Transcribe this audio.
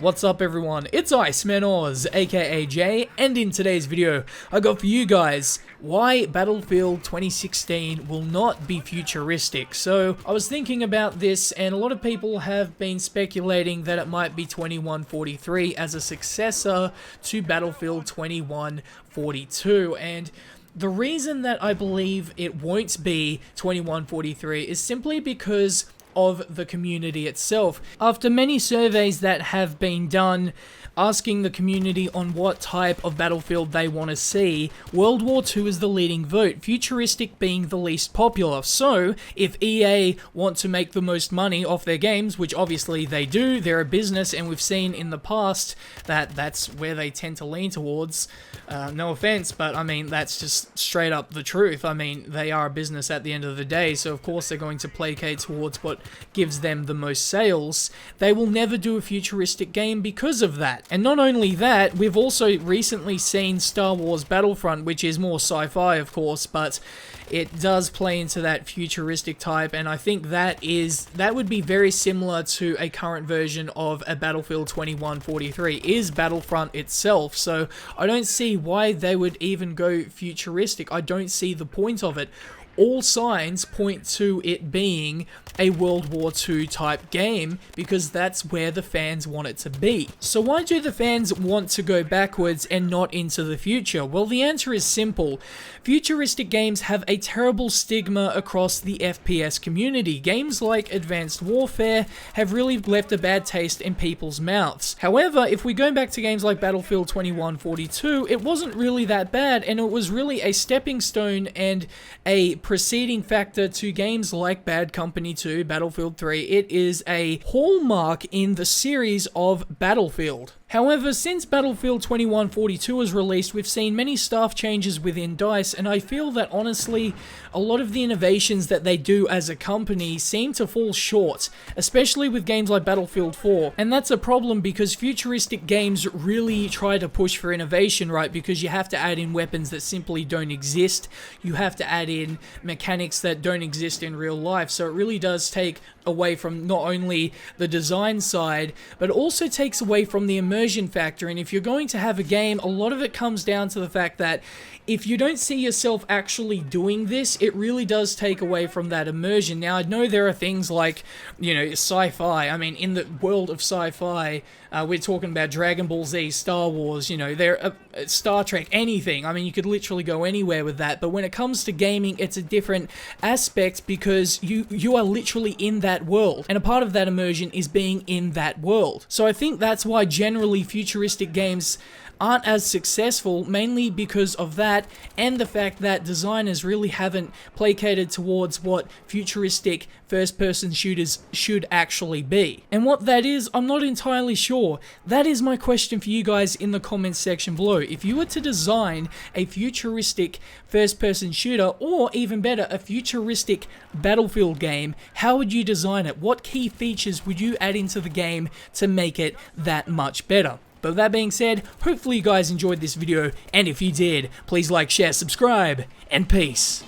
What's up everyone, it's Iceman Oz, aka Jay, and in today's video, I got for you guys why Battlefield 2016 will not be futuristic. So, I was thinking about this, and a lot of people have been speculating that it might be 2143 as a successor to Battlefield 2142, and the reason that I believe it won't be 2143 is simply because of the community itself. After many surveys that have been done asking the community on what type of Battlefield they want to see, World War II is the leading vote, Futuristic being the least popular. So, if EA want to make the most money off their games, which obviously they do, they're a business, and we've seen in the past that that's where they tend to lean towards. No offense, but I mean, that's just straight up the truth. I mean, they are a business at the end of the day, so of course they're going to placate towards what gives them the most sales. They will never do a futuristic game because of that. And not only that, we've also recently seen Star Wars Battlefront, which is more sci-fi of course, but it does play into that futuristic type, and I think that would be very similar to a current version of a Battlefield 2143, is Battlefront itself, so I don't see why they would even go futuristic. I don't see the point of it. All signs point to it being a World War II type game because that's where the fans want it to be. So why do the fans want to go backwards and not into the future? Well, the answer is simple. Futuristic games have a terrible stigma across the FPS community. Games like Advanced Warfare have really left a bad taste in people's mouths. However, if we go back to games like Battlefield 2142, it wasn't really that bad, and it was really a stepping stone and a preceding factor to games like Bad Company 2, Battlefield 3. It is a hallmark in the series of Battlefield. However, since Battlefield 2142 was released, we've seen many staff changes within DICE, and I feel that honestly, a lot of the innovations that they do as a company seem to fall short, especially with games like Battlefield 4. And that's a problem because futuristic games really try to push for innovation, right? Because you have to add in weapons that simply don't exist, you have to add in mechanics that don't exist in real life, so it really does take away from not only the design side, but also takes away from the immersion factor. And if you're going to have a game, a lot of it comes down to the fact that if you don't see yourself actually doing this, it really does take away from that immersion. Now, I know there are things like, sci-fi. I mean, in the world of sci-fi, we're talking about Dragon Ball Z, Star Wars, Star Trek, anything. I mean, you could literally go anywhere with that. But when it comes to gaming, it's a different aspect because you are literally in that world. And a part of that immersion is being in that world. So I think that's why generally futuristic games aren't as successful, mainly because of that, and the fact that designers really haven't placated towards what futuristic first-person shooters should actually be. And what that is, I'm not entirely sure. That is my question for you guys in the comments section below. If you were to design a futuristic first-person shooter, or even better, a futuristic Battlefield game, how would you design it? What key features would you add into the game to make it that much better? But with that being said, hopefully you guys enjoyed this video, and if you did, please like, share, subscribe, and peace.